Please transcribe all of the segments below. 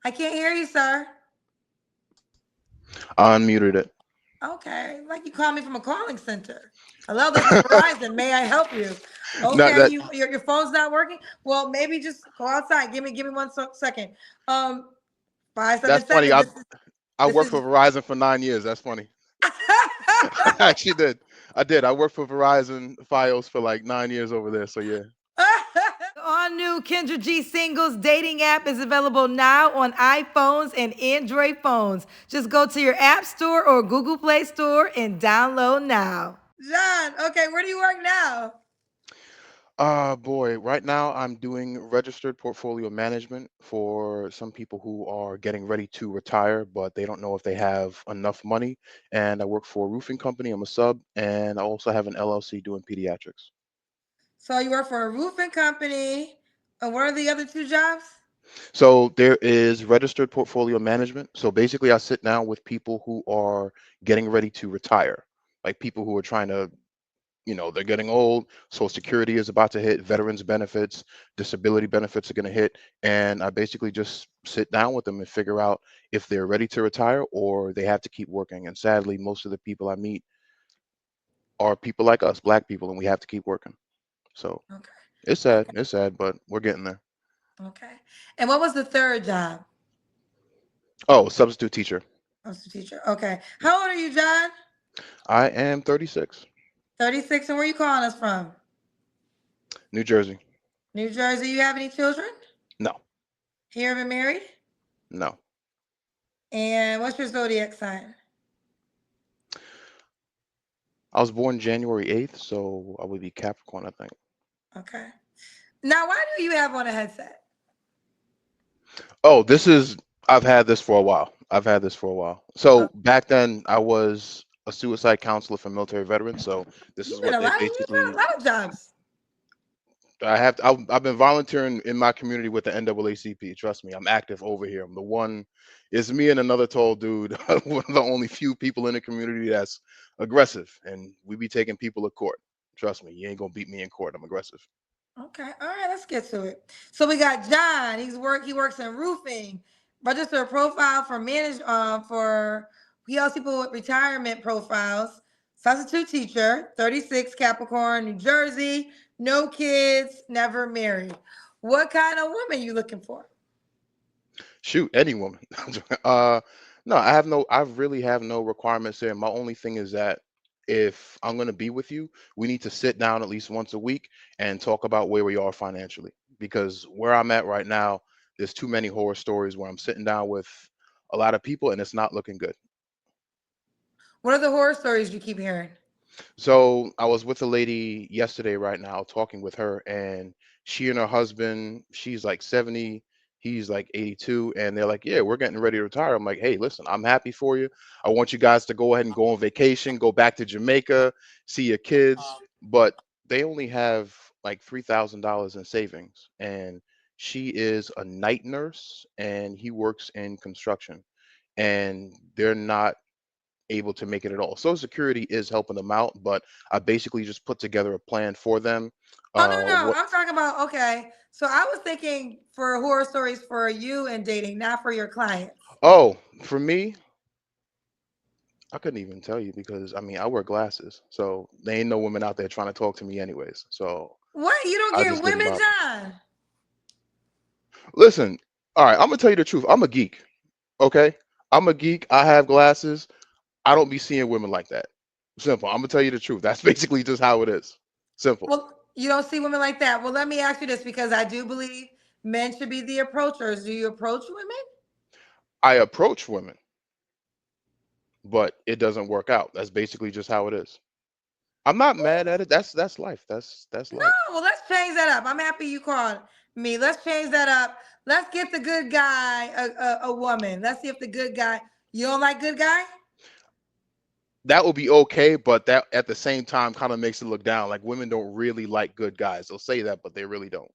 I can't hear you, sir. I unmuted it. Okay, like you called me from a calling center. Hello, this is Verizon. May I help you? Not Okay, that. your phone's not working. Well, maybe just go outside. Give me one second. Um, five That's seven funny. seven. I This worked is. for Verizon for 9 years. That's funny. I actually did. I did. I worked for Verizon Fios for like 9 years over there. So yeah. The all new Kendra G Singles dating app is available now on iPhones and Android phones. Just go to your App Store or Google Play Store and download now. John, okay, where do you work now? Boy, right now I'm doing registered portfolio management for some people who are getting ready to retire, but they don't know if they have enough money. And I work for a roofing company. I'm a sub, and I also have an LLC doing pediatrics. So you work for a roofing company. And what are the other two jobs? So there is registered portfolio management. So basically, I sit down with people who are getting ready to retire, like people who are trying to, they're getting old. Social Security is about to hit, veterans benefits, disability benefits are going to hit. And I basically just sit down with them and figure out if they're ready to retire or they have to keep working. And sadly, most of the people I meet are people like us, black people, and we have to keep working. So Okay. it's sad. Okay. It's sad, but we're getting there. Okay. And what was the third job? Oh, substitute teacher. I was a teacher. Okay. How old are you, John? I am 36. 36. And where are you calling us from? New Jersey. New Jersey. You have any children? No, Here been married? no. And what's your zodiac sign? I was born January 8th, so I would be Capricorn, I think. Okay. Now, why do you have on a headset? Oh, I've had this for a while. I've had this for a while. Oh, So back then, I was a suicide counselor for military veterans. So this is what they you've been a basically. lot of jobs. I've been volunteering in my community with the NAACP. Trust me, I'm active over here. I'm the one. It's me and another tall dude. One of the only few people in the community that's aggressive, and we be taking people to court. Trust me, you ain't gonna beat me in court. I'm aggressive. Okay. All right. Let's get to it. So we got John. He works in roofing. Register a profile for he helps people with retirement profiles. Substitute teacher, 36, Capricorn, New Jersey. No kids, never married. What kind of woman you looking for? Shoot, any woman. uh, no, I really have no requirements there. My only thing is that if I'm going to be with you, we need to sit down at least once a week and talk about where we are financially. Because where I'm at right now, there's too many horror stories where I'm sitting down with a lot of people and it's not looking good. What are the horror stories you keep hearing? So I was with a lady yesterday right now talking with her, and she and her husband, she's like 70, he's like 82, and they're like, yeah, we're getting ready to retire. I'm like, hey, listen, I'm happy for you. I want you guys to go ahead and go on vacation, go back to Jamaica, see your kids, but they only have like $3,000 in savings, and she is a night nurse and he works in construction, and they're not able to make it at all. Social Security is helping them out, but I basically just put together a plan for them. Oh no, no, What? I'm talking about okay. So I was thinking for horror stories for you and dating, not for your clients. Oh, for me, I couldn't even tell you because I mean I wear glasses, so there ain't no women out there trying to talk to me anyways. So What? You don't I get just didn't women, bother. John? Listen, all right, I'm gonna tell you the truth. I'm a geek. Okay, I'm a geek. I have glasses. I don't be seeing women like that. Simple. I'm gonna tell you the truth. That's basically just how it is. Simple. Well, you don't see women like that. Well, let me ask you this because I do believe men should be the approachers. Do you approach women? I approach women, but it doesn't work out. That's basically just how it is. I'm not mad at it. That's life. That's No. life. Well, let's change that up. I'm happy you called me. Let's change that up. Let's get the good guy a woman. Let's see if the good guy. You don't like good guy? That would be okay, but that at the same time kind of makes it look down. Like women don't really like good guys. They'll say that, but they really don't.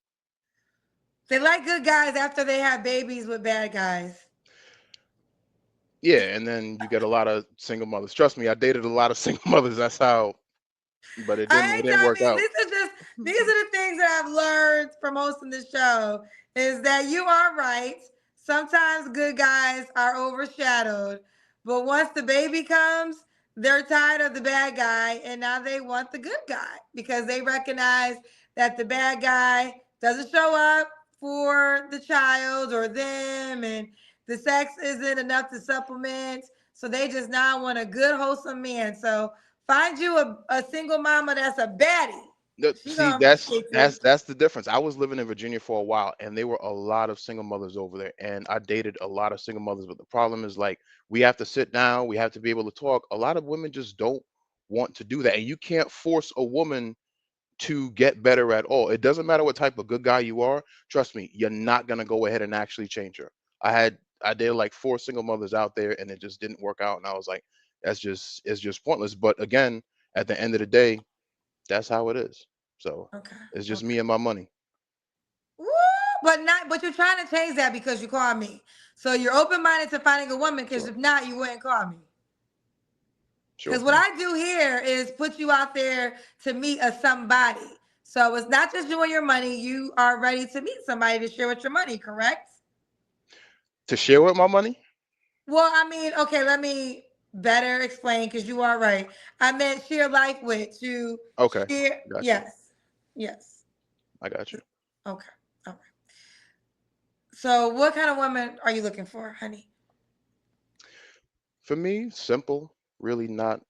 They like good guys after they have babies with bad guys. Yeah, and then you get a lot of single mothers. Trust me, I dated a lot of single mothers. That's how, but it I didn't it ain't didn't telling work me out. these are the things that I've learned from hosting this show is that you are right. sometimes good guys are overshadowed, but once the baby comes, they're tired of the bad guy and now they want the good guy because they recognize that the bad guy doesn't show up for the child or them, and the sex isn't enough to supplement. So they just now want a good, wholesome man. So find you a single mama that's a baddie. She See, gonna that's appreciate you. that's that's the difference. I was living in Virginia for a while, and there were a lot of single mothers over there, and I dated a lot of single mothers. But the problem is, like, we have to sit down, we have to be able to talk. A lot of women just don't want to do that, and you can't force a woman to get better at all. It doesn't matter what type of good guy you are. Trust me, you're not gonna go ahead and actually change her. I dated like four single mothers out there, and it just didn't work out. And I was like, it's just pointless. But again, at the end of the day, that's how it is. So Okay. it's just Okay. me and my money. Woo! But you're trying to change that because you call me. So you're open minded to finding a woman because Sure, if not, you wouldn't call me. sure Because what thing. I do here is put you out there to meet a somebody. So it's not just you and your money. You are ready to meet somebody to share with your money, correct? To share with my money? Well, I mean, okay, let me better explain because you are right. I meant share life with to Okay, share. got you. Yes. Yes. I got you. Okay. All right. So what kind of woman are you looking for, honey? For me, simple. Really not.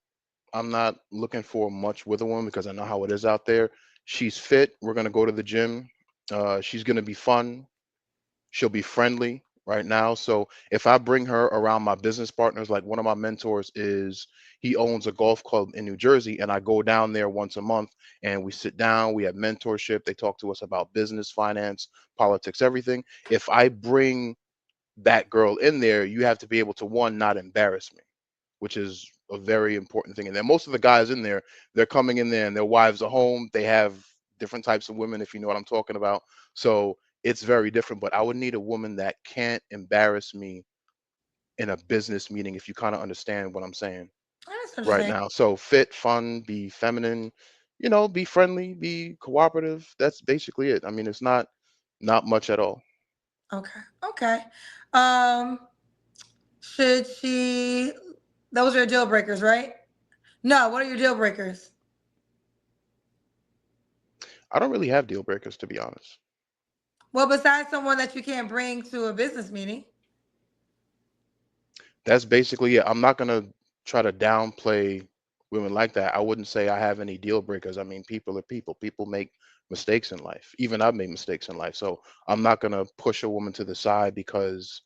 I'm not looking for much with a woman because I know how it is out there. She's fit. We're gonna go to the gym. She's gonna be fun. She'll be friendly right now. So if I bring her around my business partners, like one of my mentors is he owns a golf club in New Jersey, and I go down there once a month and we sit down, we have mentorship. They talk to us about business, finance, politics, everything. If I bring that girl in there, you have to be able to one, not embarrass me, which is a very important thing. And then most of the guys in there, they're coming in there and their wives are home. They have different types of women, if you know what I'm talking about. So it's very different. But I would need a woman that can't embarrass me in a business meeting, if you kind of understand what I'm saying That's right interesting. now. So fit, fun, be feminine, be friendly, be cooperative. That's basically it. I mean, it's not much at all. Okay. Okay. Um, should she? Those are your deal breakers, right? No. What are your deal breakers? I don't really have deal breakers, to be honest. Well, besides someone that you can't bring to a business meeting. That's basically it. I'm not gonna try to downplay women like that. I wouldn't say I have any deal breakers. I mean, people are people. People make mistakes in life. Even I've made mistakes in life. So I'm not gonna push a woman to the side because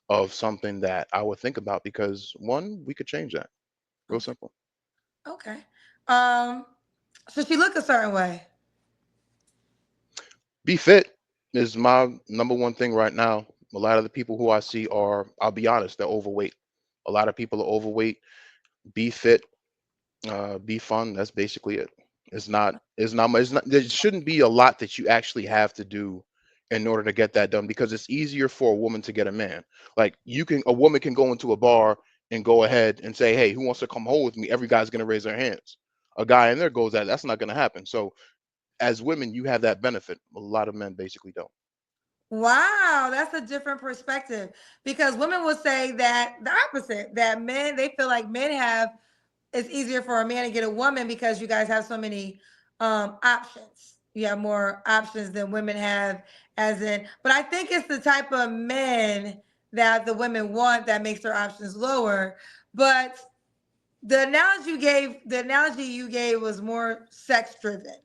of something that I would think about. Because one, we could change that. Real Okay. simple. Okay. Um, should she look a certain way? Be fit is my number one thing right now. A lot of the people who I see are, I'll be honest, they're overweight. A lot of people are overweight. Be fit, be fun. That's basically it. It's not there shouldn't be a lot that you actually have to do in order to get that done because it's easier for a woman to get a man. Like a woman can go into a bar and go ahead and say, "Hey, who wants to come home with me?" Every guy's gonna raise their hands. A guy in there goes that that's not gonna happen. So as women, you have that benefit. A lot of men basically don't. Wow, that's a different perspective because women will say that the opposite, that men, they feel like men have, it's easier for a man to get a woman because you guys have so many options. You have more options than women have, as in, but I think it's the type of men that the women want that makes their options lower. But the analogy you gave was more sex driven.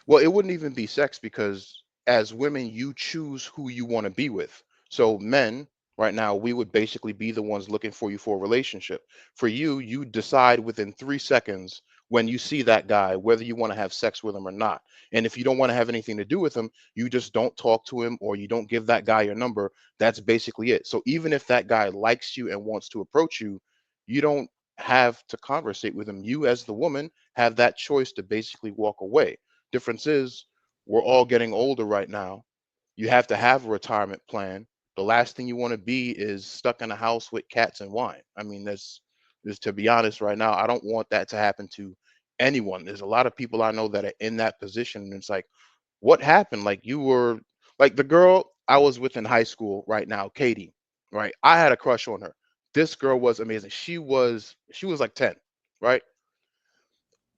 Well, it wouldn't even be sex because as women, you choose who you want to be with. So men, right now, we would basically be the ones looking for you for a relationship. For you, you decide within 3 seconds when you see that guy whether you want to have sex with him or not. And if you don't want to have anything to do with him, you just don't talk to him or you don't give that guy your number. That's basically it. So even if that guy likes you and wants to approach you, you don't have to conversate with him. You, as the woman, have that choice to basically walk away. Difference is we're all getting older right now. You have to have a retirement plan. The last thing you want to be is stuck in a house with cats and wine. I mean, there's to be honest right now, I don't want that to happen to anyone. There's a lot of people I know that are in that position, and it's like, what happened? Like you were like the girl I was with in high school right now, Katie. right? I had a crush on her. This girl was amazing. She was like 10, right?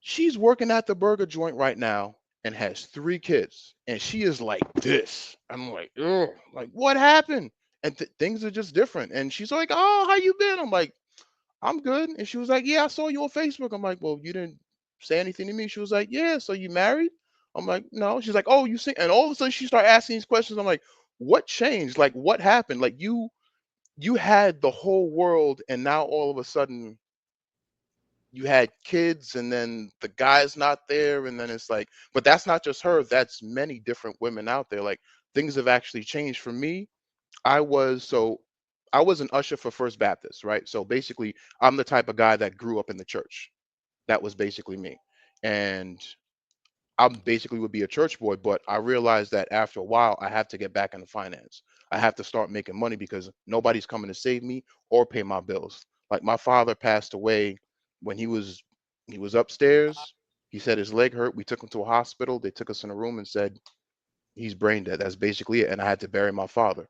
She's working at the burger joint right now and has 3 kids, and she is like this. I'm like, ugh, like what happened? And things are just different. And she's like, oh, how you been? I'm like, I'm good. And she was like, yeah, I saw you on Facebook. I'm like, well, you didn't say anything to me. She was like, yeah, so you married? I'm like, no. She's like, oh, you sing. And all of a sudden she started asking these questions. I'm like, what changed? Like, what happened? Like, you had the whole world, and now all of a sudden you had kids, and then the guy's not there, and then it's like, but that's not just her, that's many different women out there. Like, things have actually changed for me. I was an usher for First Baptist, right? So basically, I'm the type of guy that grew up in the church. That was basically me. And I basically would be a church boy, but I realized that after a while, I have to get back into finance. I have to start making money because nobody's coming to save me or pay my bills. Like, my father passed away when he was upstairs. He said his leg hurt. We took him to a hospital. They took us in a room and said, he's brain dead. That's basically it. And I had to bury my father,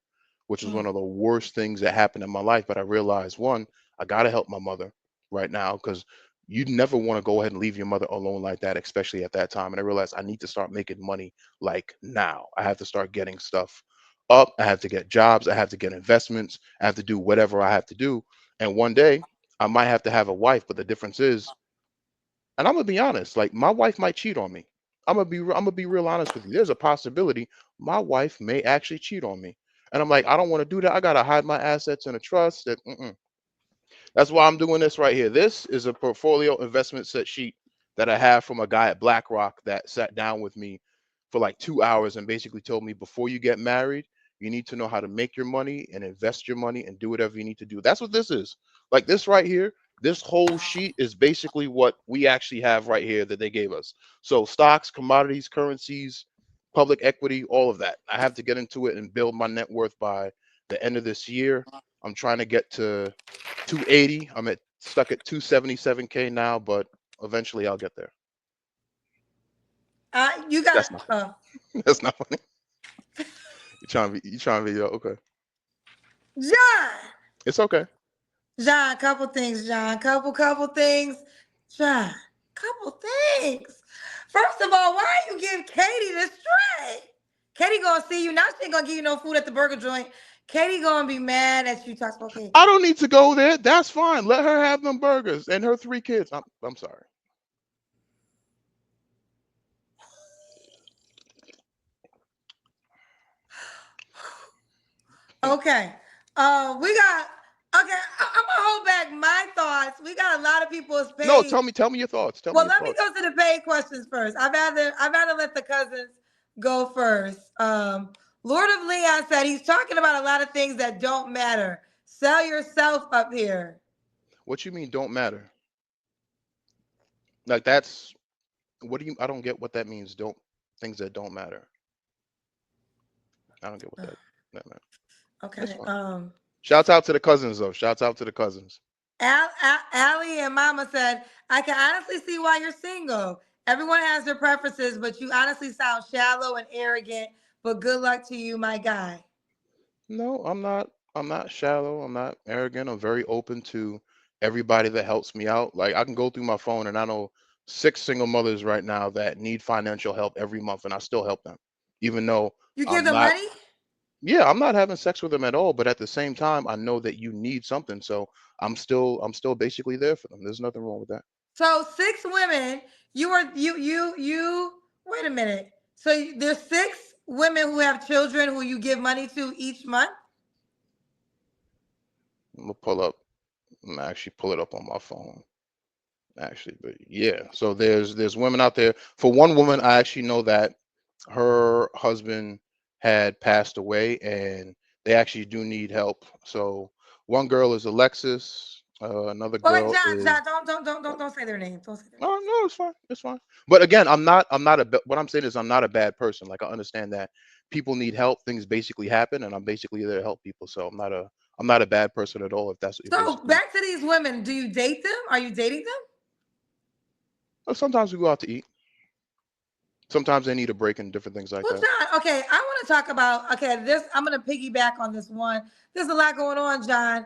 which was Mm. one of the worst things that happened in my life. But I realized, one, I gotta help my mother right now, because you never want to go ahead and leave your mother alone like that, especially at that time. And I realized I need to start making money like now. I have to start getting stuff up. I have to get jobs. I have to get investments. I have to do whatever I have to do. And one day I might have to have a wife, but the difference is, and I'm gonna be honest, like, my wife might cheat on me. I'm gonna be real honest with you. There's a possibility my wife may actually cheat on me, and I'm like, I don't want to do that. I gotta hide my assets in a trust. That's why I'm doing this right here. This is a portfolio investment set sheet that I have from a guy at BlackRock that sat down with me for like 2 hours and basically told me, before you get married, you need to know how to make your money and invest your money and do whatever you need to do. That's what this is. Like, this right here, this whole sheet is basically what we actually have right here that they gave us. So stocks, commodities, currencies, public equity, all of that. I have to get into it and build my net worth by the end of this year. I'm trying to get to 280. I'm at stuck at 277K now, but eventually I'll get there. You got That's not that's not funny. You trying to be okay. John. It's okay. John, couple things, John. Couple things. John, couple things. First of all, why you give Katie this tray? Katie gonna see you. Now she ain't gonna give you no food at the burger joint. Katie gonna be mad at you. Talks about okay. I don't need to go there. That's fine. Let her have them burgers and her 3 kids. I'm sorry. Okay. We got okay. I'm gonna hold back my thoughts. We got a lot of people's No, paid. tell me your thoughts. Tell me Well, your let me thoughts. go to the paid questions first. I'd rather let the cousins go first. Lord of Leon said he's talking about a lot of things that don't matter. Sell yourself up here. What you mean don't matter? Like, that's what do you I don't get what that means. Don't Things that don't matter. I don't get what that meant. It's Okay. fine. Shouts out to the cousins though. Shouts out to the cousins. Allie and Mama said, I can honestly see why you're single. Everyone has their preferences, but you honestly sound shallow and arrogant. But good luck to you, my guy. No, I'm not. I'm not shallow. I'm not arrogant. I'm very open to everybody that helps me out. Like, I can go through my phone and I know 6 single mothers right now that need financial help every month, and I still help them, even though You give I'm them not. money? Yeah, I'm not having sex with them at all. But at the same time, I know that you need something, so I'm still basically there for them. There's nothing wrong with that. So 6 women. You. Wait a minute. So there's 6 women who have children who you give money to each month. I'm gonna pull up. I'm gonna actually pull it up on my phone. Actually, but yeah, so there's women out there. For one woman, I actually know that her husband had passed away, and they actually do need help. So one girl is Alexis, another Well, wait, girl John, is. John, don't say their names. Don't say their names. Oh no, it's fine, it's fine. But again, what I'm saying is, I'm not a bad person. Like, I understand that people need help, things basically happen, and I'm basically there to help people. So I'm not a bad person at all, if that's what you're So basically. back to these women. Do you date them? Are you dating them? Sometimes we go out to eat. Sometimes they need a break and different things like Well, that. John, okay, I want to talk about this. I'm going to piggyback on this one. There's a lot going on, John.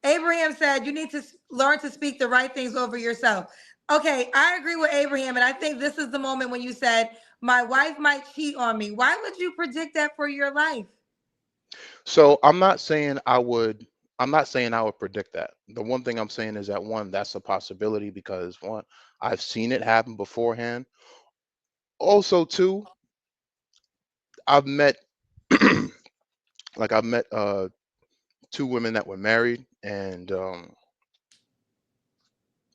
Abraham said you need to learn to speak the right things over yourself. Okay, I agree with Abraham, and I think this is the moment when you said my wife might cheat on me. Why would you predict that for your life? So I'm not saying I would predict that. The one thing I'm saying is that one, that's a possibility because one, I've seen it happen beforehand. Also, two, I've met I've met two women that were married and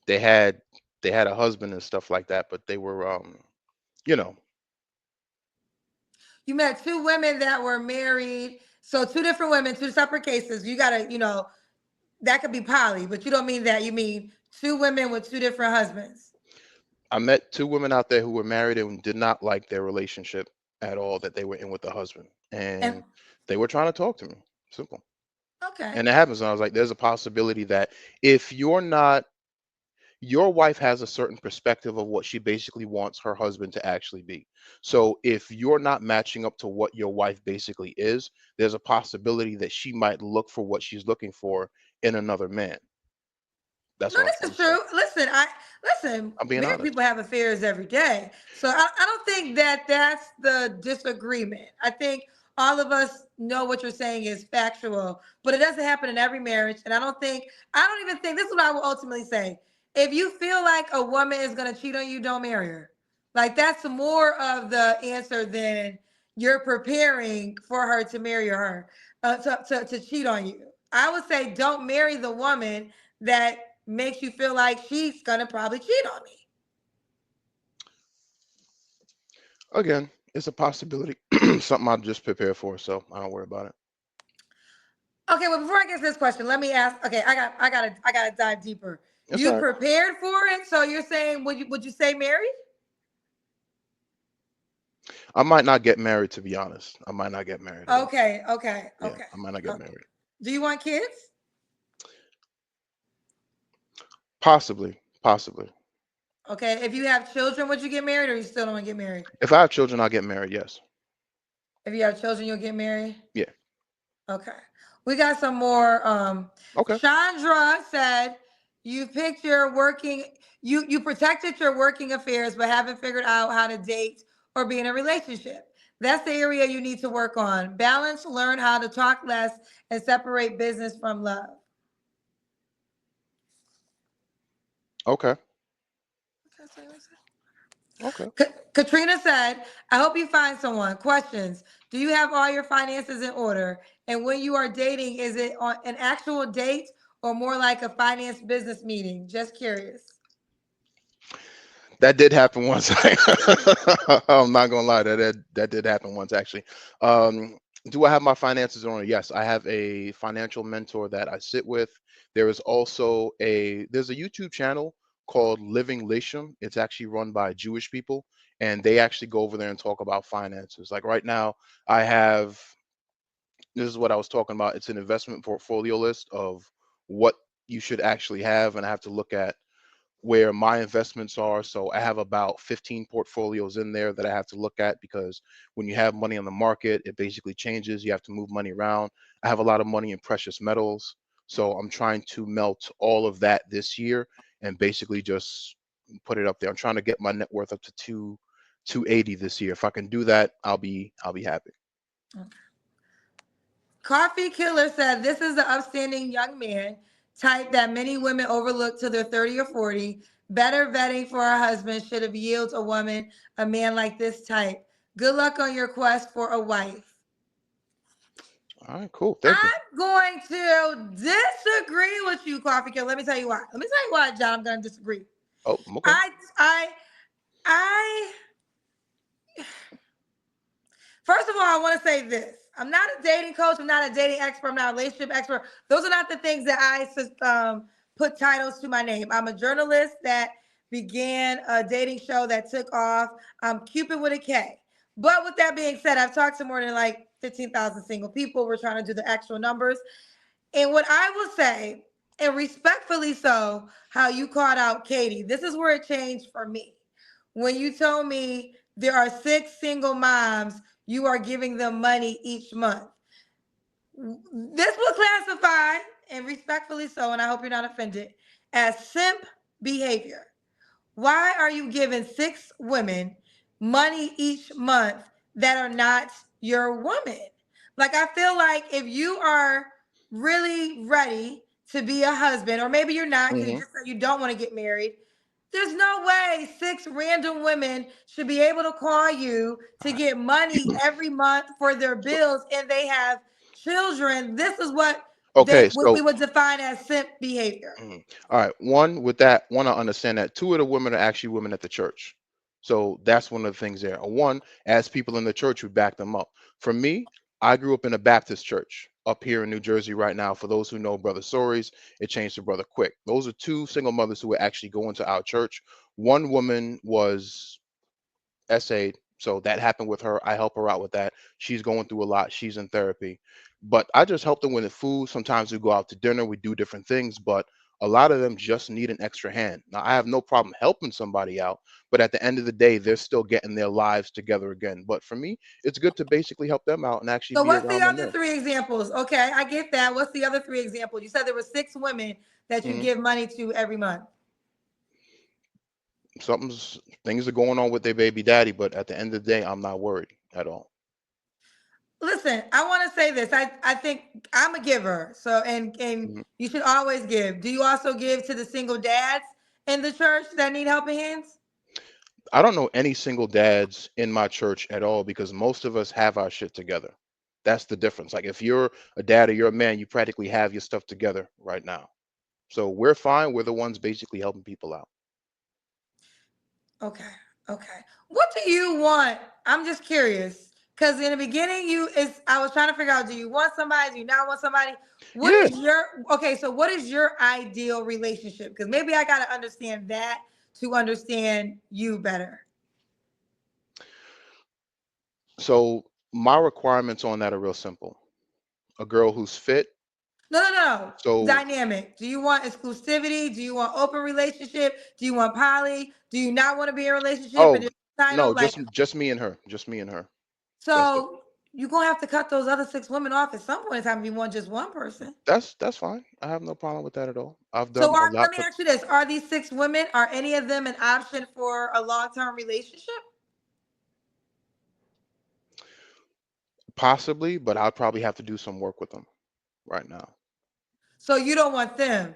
they had they had a husband and stuff like that, but they were you know, You met two women that were married, so two different women, two separate cases. You gotta, that could be poly, but you don't mean that. You mean two women with two different husbands. I met two women out there who were married and did not like their relationship at all that they were in with the husband. And And they were trying to talk to me. Simple. okay. And it happens. And I was like, there's a possibility that if you're not, your wife has a certain perspective of what she basically wants her husband to actually be. So if you're not matching up to what your wife basically is, there's a possibility that she might look for what she's looking for in another man. That's No, what I'm this trying is to say. true. Listen. I'm being Married honest. people have affairs every day, so I don't think that that's the disagreement. I think all of us know what you're saying is factual, but it doesn't happen in every marriage. And I don't even think this is what I will ultimately say. If you feel like a woman is going to cheat on you, don't marry her. Like that's more of the answer than you're preparing for her to marry her to cheat on you. I would say don't marry the woman that makes you feel like she's gonna probably cheat on me. Again, it's a possibility. Something I'll just prepare for, so I don't worry about it. Okay, well, before I get to this question, let me ask. Okay, I gotta dive deeper. It's all You right. prepared for it, so you're saying would you say married? I might not get married, to be honest. I might not get married at all. Okay, okay, Yeah, okay. I might not get Okay. married. Do you want kids? Possibly, possibly. Okay, if you have children, would you get married, or you still don't want to get married? If I have children, I'll get married. Yes. If you have children, you'll get married. Yeah. Okay. We got some more. Okay. Chandra said you picked your working you protected your working affairs but haven't figured out how to date or be in a relationship. That's the area you need to work on. Balance, learn how to talk less, and separate business from love. Okay. Okay. Katrina said, I hope you find someone. Questions. Do you have all your finances in order? And when you are dating, is it on an actual date or more like a finance business meeting? Just curious. That did happen once. I'm not gonna lie, that did happen once actually. Um, do I have my finances in order? Yes, I have a financial mentor that I sit with. There's a YouTube channel called Living Lisham. It's actually run by Jewish people, and they actually go over there and talk about finances. Like right now, I have this is what I was talking about. It's an investment portfolio list of what you should actually have, and I have to look at where my investments are. So I have about 15 portfolios in there that I have to look at because when you have money on the market, it basically changes. You have to move money around. I have a lot of money in precious metals. So I'm trying to melt all of that this year and basically just put it up there. I'm trying to get my net worth up to 280 this year. If I can do that, I'll be happy. Coffee Killer said, this is the upstanding young man type that many women overlook till they're 30 or 40. Better vetting for a husband should have yielded a woman a man like this type. Good luck on your quest for a wife. All right, cool. Thank you. I'm going to disagree with you, Coffee Killer. Let me tell you why. Let me tell you why, John. I'm going to disagree. Oh, okay. I, I, I First of all, I want to say this. I'm not a dating coach. I'm not a dating expert. I'm not a relationship expert. Those are not the things that put titles to my name. I'm a journalist that began a dating show that took off. I'm Cupid with a K. But with that being said, I've talked to more than like 15,000 single people. We're trying to do the actual numbers. And what I will say, and respectfully so, how you called out Katie, this is where it changed for me. When you told me there are six single moms. You are giving them money each month. This will classify, and respectfully so, and I hope you're not offended, as simp behavior. Why are you giving six women money each month that are not your woman? Like, I feel like if you are really ready to be a husband, or maybe you're not because you Hmm. just said you don't want to get married, there's no way six random women should be able to call you to All get money right. every month for their So, bills and they have children. This is what okay, what we so would define as simp behavior. all right. One with that, one I understand that two of the women are actually women at the church. So that's one of the things there. One, as people in the church, we back them up. For me, I grew up in a Baptist church up here in New Jersey right now. For those who know Brother Stories, it changed to Brother Quick. Those are two single mothers who would actually go into our church. One woman was essayed. So that happened with her. I help her out with that. She's going through a lot. She's in therapy. But I just help them with the food. Sometimes we go out to dinner, we do different things, but a lot of them just need an extra hand. Now, I have no problem helping somebody out, but at the end of the day, they're still getting their lives together again. But for me, it's good to basically help them out and actually So be what's the around them other more. three examples? Okay, I get that. What's the other three examples? You said there were six women that you Hmm. give money to every month. Things are going on with their baby daddy, but at the end of the day, I'm not worried at all. Listen, I want to say this. I think I'm a giver. So and Mhm. you should always give. Do you also give to the single dads in the church that need helping hands? I don't know any single dads in my church at all because most of us have our shit together. That's the difference. Like if you're a dad or you're a man, you practically have your stuff together right now. So we're fine. We're the ones basically helping people out. Okay. Okay. What do you want? I'm just curious. Because in the beginning, I was trying to figure out, do you want somebody? Do you not want somebody? What Yeah. is your okay? So what is your ideal relationship? Because maybe I gotta understand that to understand you better. So my requirements on that are real simple. A girl who's fit. No, no, no. So Dynamic. Do you want exclusivity? Do you want open relationship? Do you want poly? Do you not want to be in a relationship? And oh it's title no, like just me and her. Just me and her. That's it. so you're gonna have to cut those other six women off at some point in time if you want just one person. That's fine. I have no problem with that at all. I've So done a let lot me for ask you this: are these six women? Are any of them an option for a long-term relationship? possibly, but I'll probably have to do some work with them right now. So you don't want them.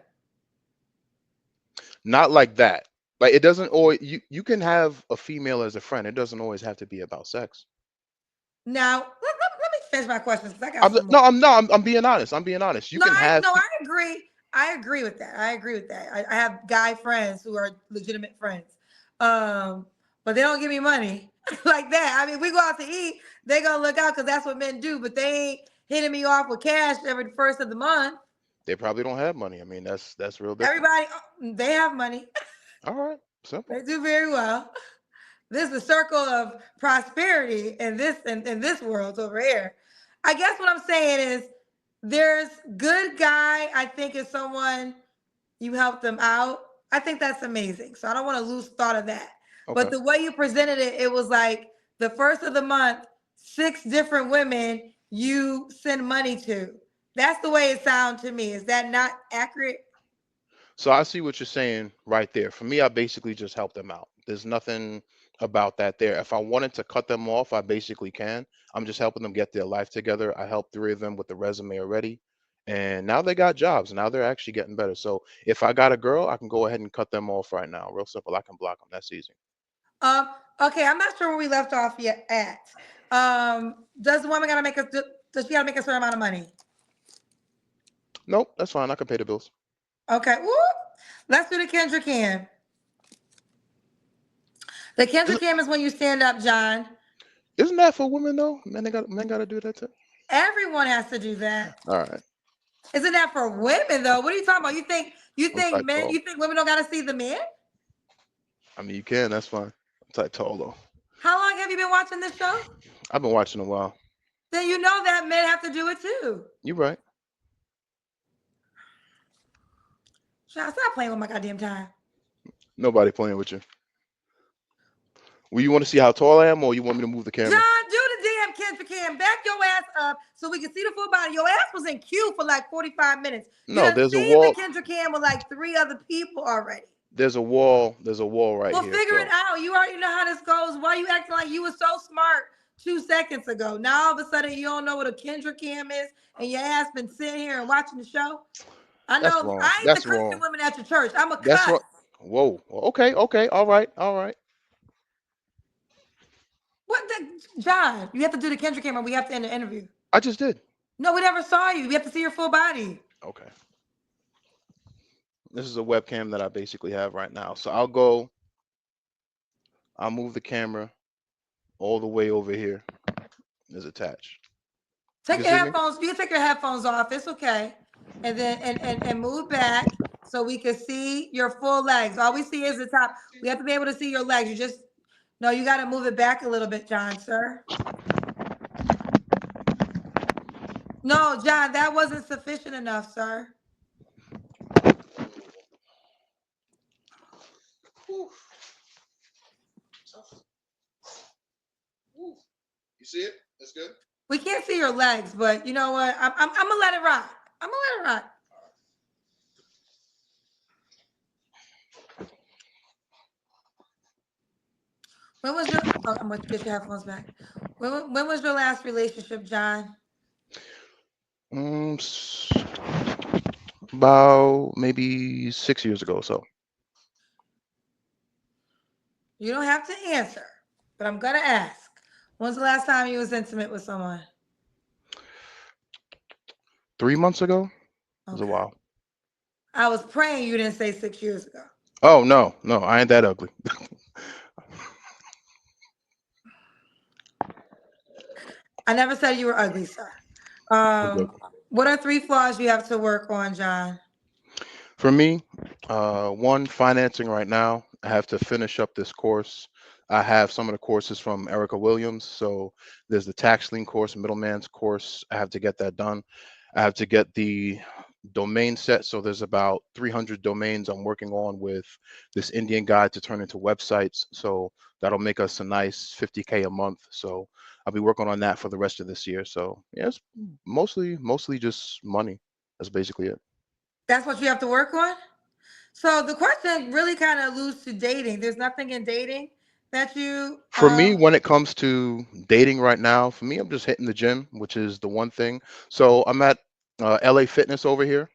Not like that. Like it doesn't always you can have a female as a friend. It doesn't always have to be about sex. Now, let me finish my questions because I got some more. I'm being honest. I'm being honest. You No, can have I agree. I agree with that. I agree with that. I have guy friends who are legitimate friends, um, but they don't give me money like that. I mean, we go out to eat, they gonna look out because that's what men do. But they ain't hitting me off with cash every first of the month. they probably don't have money. I mean, that's real different. Everybody, they have money. All right, simple. They do very well. This is a circle of prosperity in this world over here. I guess what I'm saying is there's good guy, I think is someone you help them out. I think that's amazing. So I don't want to lose thought of that. But Okay. the way you presented it, it was like the first of the month, six different women you send money to. That's the way it sounds to me. Is that not accurate? So I see what you're saying right there. For me, I basically just help them out. There's nothing about that there. If I wanted to cut them off, I basically can. I'm just helping them get their life together. I helped three of them with the resume already. And now they got jobs. Now they're actually getting better. So if I got a girl, I can go ahead and cut them off right now. Real simple. I can block them. That's easy. Um, okay, I'm not sure where we left off yet at. Does the woman gotta make a does she gotta make a certain amount of money? Nope, that's fine. I can pay the bills. Okay, woo. Let's do the Kendra Cam. The Kendra Isn't, Cam is when you stand up, John. isn't that for women though? Men gotta do that too. Everyone has to do that. All right. Isn't that for women though? What are you talking about? You I'm think tight men tall. you think women don't gotta see the men? I mean, you can. That's fine. I'm tight tall though. How long have you been watching this show? I've been watching a while. Then you know that men have to do it too. You right. Child, stop playing with my goddamn time. Nobody playing with you. Well, you want to see how tall I am, or you want me to move the camera? John, do the damn Kendra cam. Back your ass up so we can see the full body. Your ass was in queue for like 45 minutes. You No, done there's a seen the wall. Kendra cam with like three other people already. There's a wall. There's a wall right Well, here. figure it So out. You already know how this goes. Why you acting like you were so smart 2 seconds ago? Now all of a sudden you don't know what a Kendra cam is, and your ass been sitting here and watching the show. I that's know wrong. I ain't the That's Christian wrong. women at your church. I'm a That's cuss. wrong. Whoa. Okay. Okay. All right. All right. What the John? You have to do the Kendra camera. We have to end the interview. I just did. No, we never saw you. We have to see your full body. Okay. This is a webcam that I basically have right now. So I'll go. I'll move the camera all the way over here. Is attached. You Take can your see me. headphones. You can take your headphones off. It's okay. And then and move back so we can see your full legs. All we see is the top. We have to be able to see your legs. You just no, you got to move it back a little bit, John, sir. No, John, that wasn't sufficient enough, sir. Whew. Whew. You see it? That's good. We can't see your legs, but you know what? I'm gonna let it rock. I'm gonna let it rock. When was your? Oh, I'm gonna get your headphones back. When was your last relationship, John? Um, s- about maybe 6 years ago. So You don't have to answer, but I'm gonna ask. When's the last time you was intimate with someone? 3 months ago. It was a Okay. while. I was praying you didn't say 6 years ago. Oh no, no, I ain't that ugly. I never said you were ugly, sir. I'm good. What are three flaws you have to work on, John? For me, one, financing right now. I have to finish up this course. I have some of the courses from Erica Williams. So there's the tax lien course, middleman's course. I have to get that done. I have to get the domain set. So there's about 300 domains I'm working on with this Indian guide to turn into websites. So that'll make us a nice 50K a month. So I'll be working on that for the rest of this year. So yeah, it's mostly just money. That's basically it. That's what you have to work on? So the question really kind of alludes to dating. There's nothing in dating that you For me, when it comes to dating right now, for me, I'm just hitting the gym, which is the one thing. So I'm at LA Fitness over here,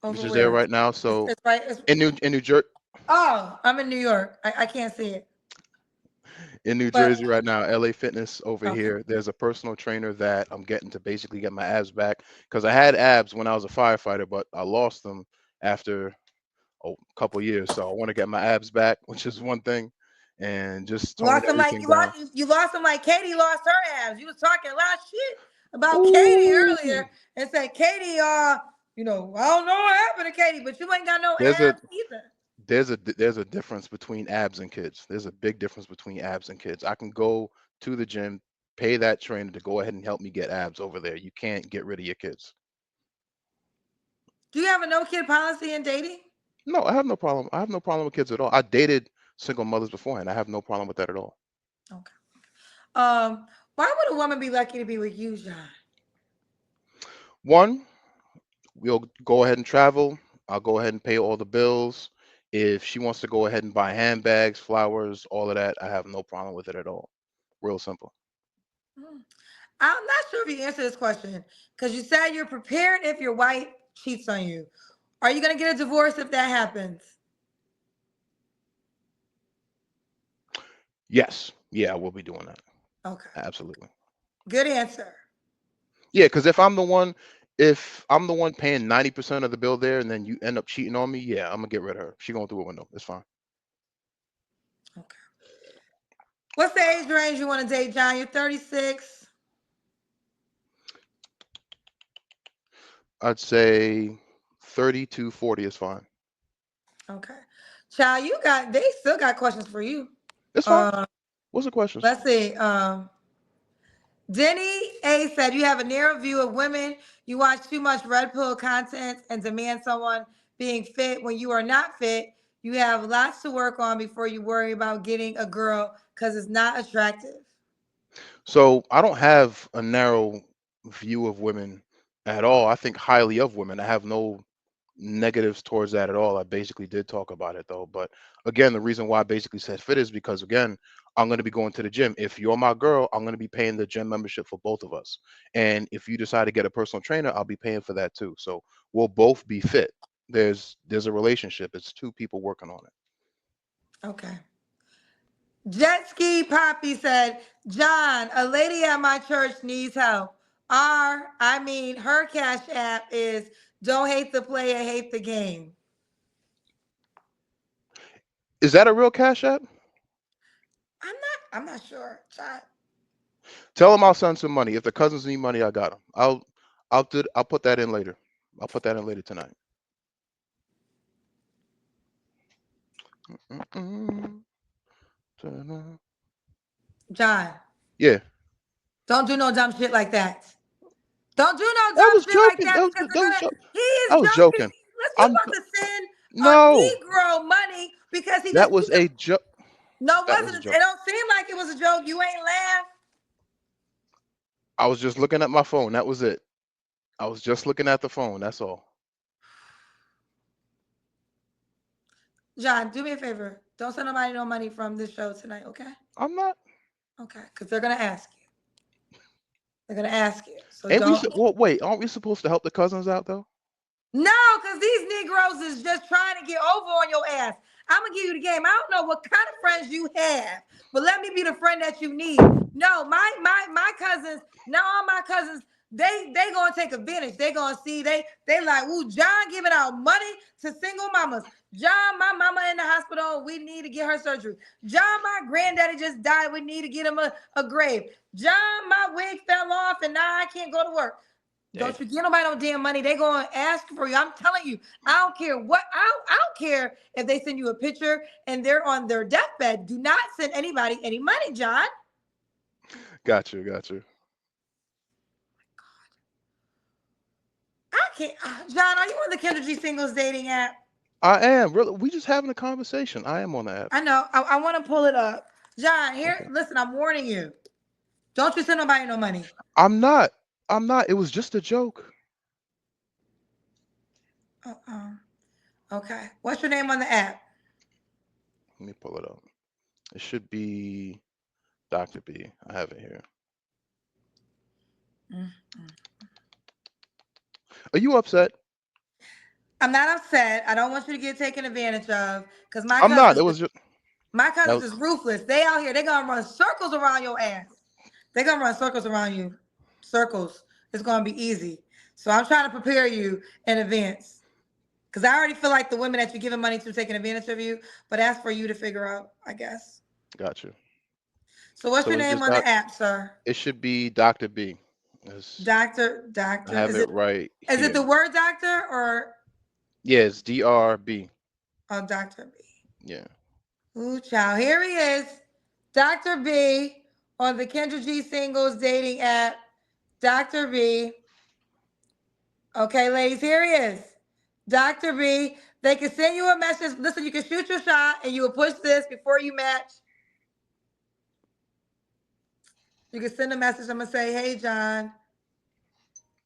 which over is there where? right now. It's, So it's right. It's, in New Jersey, oh, I'm in New York. I can't see it. in New But Jersey right now, LA Fitness over okay. here. There's a personal trainer that I'm getting to basically get my abs back because I had abs when I was a firefighter, but I lost them after a couple years. So I want to get my abs back, which is one thing, and just toning Lost them like everything down. you lost them like Katie lost her abs. You was talking a lot of shit about Katie Ooh. earlier and said Katie, I don't know what happened to Katie, but you ain't got no There's a abs either. there's a difference between abs and kids. There's a big difference between abs and kids. I can go to the gym, pay that trainer to go ahead and help me get abs over there. You can't get rid of your kids. Do you have a no kid policy in dating? No, I have no problem. I have no problem with kids at all. I dated single mothers beforehand. I have no problem with that at all. Okay. Why would a woman be lucky to be with you, John? One, we'll go ahead and travel. I'll go ahead and pay all the bills. If she wants to go ahead and buy handbags, flowers, all of that, I have no problem with it at all. Real simple. Hmm. I'm not sure if you answered this question because you said you're prepared if your wife cheats on you. Are you gonna get a divorce if that happens? Yes. Yeah, I will be doing that. Okay. Absolutely. Good answer. Yeah, because if I'm the one paying 90% of the bill there, and then you end up cheating on me, yeah, I'm gonna get rid of her. She going through a window. It's fine. Okay. What's the age range you want to date, John? You're 36. I'd say 30 to 40 is fine. Okay. Child, they still got questions for you. It's fine. Uh, What's the questions? let's see. Denny A said you have a narrow view of women. You watch too much red pill content and demand someone being fit when you are not fit. You have lots to work on before you worry about getting a girl because it's not attractive. So I don't have a narrow view of women at all. I think highly of women. I have no negatives towards that at all. I basically did talk about it though. But again, the reason why I basically said fit is because again, I'm going to be going to the gym. If you're my girl, I'm going to be paying the gym membership for both of us. And if you decide to get a personal trainer, I'll be paying for that too. So we'll both be fit. There's a relationship. It's two people working on it. Okay. Jet Ski Poppy said, John, a lady at my church needs help. Her cash app is don't hate the player, hate the game. Is that a real cash app? I'm not sure. John. Tell them I'll send some money. If the cousins need money, I got them. I'll put that in later. I'll put that in later tonight. Mm-mm. Ta-da. John, Yeah, don't do no dumb shit like that. Don't do no that dumb was shit like joking. that because they're gonna. He I is was joking. joking. Listen, you I'm about to send a no. Negro money because he That just was he's a a joke. no, it That was a wasn't. It joke. don't seem like it was a joke. You ain't laugh. I was just looking at my phone. That was it. I was just looking at the phone. That's all. John, do me a favor. Don't send nobody no money from this show tonight, okay? I'm not. Okay, because they're gonna ask you. They're gonna ask you. So And we don't. said, well, wait. Aren't we supposed to help the cousins out though? No, because these Negroes is just trying to get over on your ass. I'm gonna give you the game. I don't know what kind of friends you have, but let me be the friend that you need. No, my cousins, not all my cousins, they gonna take advantage. They gonna see they like, ooh, John giving out money to single mamas. John, my mama in the hospital. We need to get her surgery. John, my granddaddy just died. We need to get him a grave. John, my wig fell off and now I can't go to work. Damn. Don't you get nobody no damn money. They gonna ask for you. I'm telling you. I don't care what. I don't care if they send you a picture and they're on their deathbed. Do not send anybody any money, John. Got you. Got you. I can't. John, are you on the Kendra G Singles dating app? I am really. We just having a conversation. I am on the app. I know. I want to pull it up. John, here. Okay. Listen, I'm warning you. Don't you send nobody no money. I'm not. I'm not. It was just a joke. Uh-uh. Okay. What's your name on the app? Let me pull it up. It should be Dr. B. I have it here. Mm. Are you upset? I'm not upset. I don't want you to get taken advantage of because my I'm not. cousins It was just My that cousins was is ruthless. They out here, they gonna run circles around your ass. They gonna run circles around you. Circles. It's gonna be easy. So I'm trying to prepare you in advance. Because I already feel like the women that you're giving money to taking advantage of you, but that's for you to figure out, I guess. got you. So what's So your it's name just on doc. the app, sir? It should be Dr. B. I Doctor. have it right Is it the here. word doctor or Yes, DRB. Doctor B? Yeah, Ooh, child. Here he is. Dr. B on the Kendra G Singles dating app. Dr. B. Okay, ladies, here he is. Dr. B. They can send you a message. Listen, you can shoot your shot and you will push this before you match. You can send a message. I'm gonna say, hey John.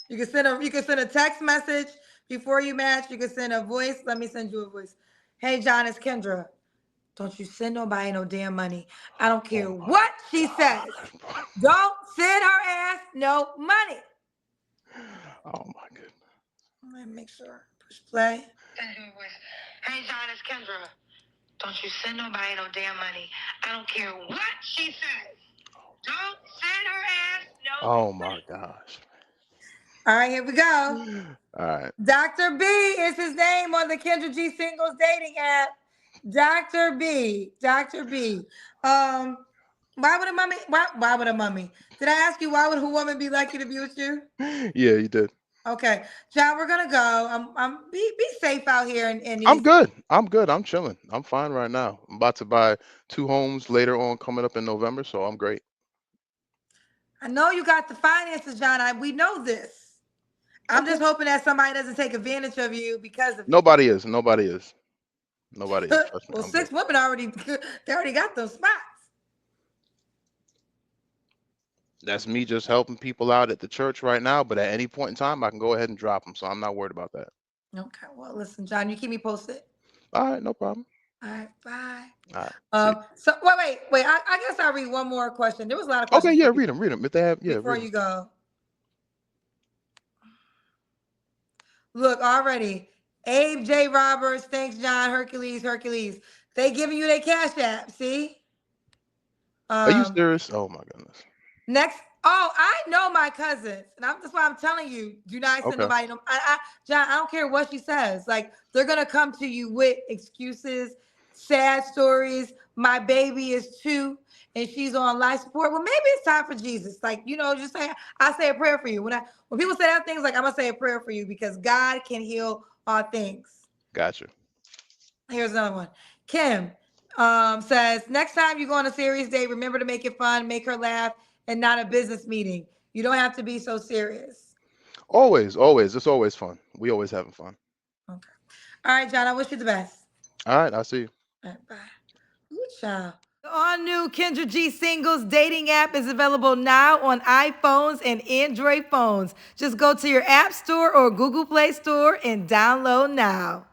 You can send a text message before you match. You can send a voice. Let me send you a voice. Hey John, it's Kendra. Don't you send nobody no damn money. I don't care oh my what she says. god. Don't send her ass no money. Oh my goodness. Let me make sure. Push play. Hey John, it's Kendra. Don't you send nobody no damn money. I don't care what she says. Don't send her ass no Oh my money. gosh. All right, here we go. All right. Dr. B is his name on the Kendra G Singles dating app. Dr. B. Dr. B. Why would a mummy? Why would a mummy? Did I ask you why would a woman be lucky to be with you? Yeah, you did. Okay, John, we're gonna go. Be safe out here in I'm these. good. I'm good. I'm chilling. I'm fine right now. I'm about to buy two homes later on coming up in November, so I'm great. I know you got the finances, John. We know this. I'm Okay. just hoping that somebody doesn't take advantage of you because of it. Nobody is. Nobody is. Nobody is. Trust me, Well, I'm good. 6 women already they already got those spots. That's me just helping people out at the church right now. But at any point in time, I can go ahead and drop them. So I'm not worried about that. Okay, well, listen, John, you keep me posted. All right, no problem. All right, bye. All right, see you. So wait. I guess I'll read one more question. There was a lot of Okay, questions yeah, for you read them. If they have, yeah, before read them. you go. Look, already. Abe J. Roberts, thanks, John. Hercules. They giving you their cash app, see? Are you Um, serious? Oh my goodness. Next, oh, I know my cousins, and that's why I'm telling you, do not send Okay, nobody. John, I don't care what she says. Like they're gonna come to you with excuses, sad stories. My baby is 2, and she's on life support. Well, maybe it's time for Jesus. Like just say I say a prayer for you. When people say that things, like I'm gonna say a prayer for you because God can heal all things. gotcha. Here's another one. Kim says, next time you go on a serious date, remember to make it fun, make her laugh, and not a business meeting. You don't have to be so serious. Always, always. It's always fun. We always having fun. Okay. All right, John, I wish you the best. All right, I'll see you. All right, bye. Ooh, child. The all new Kendra G Singles dating app is available now on iPhones and Android phones. Just go to your App Store or Google Play Store and download now.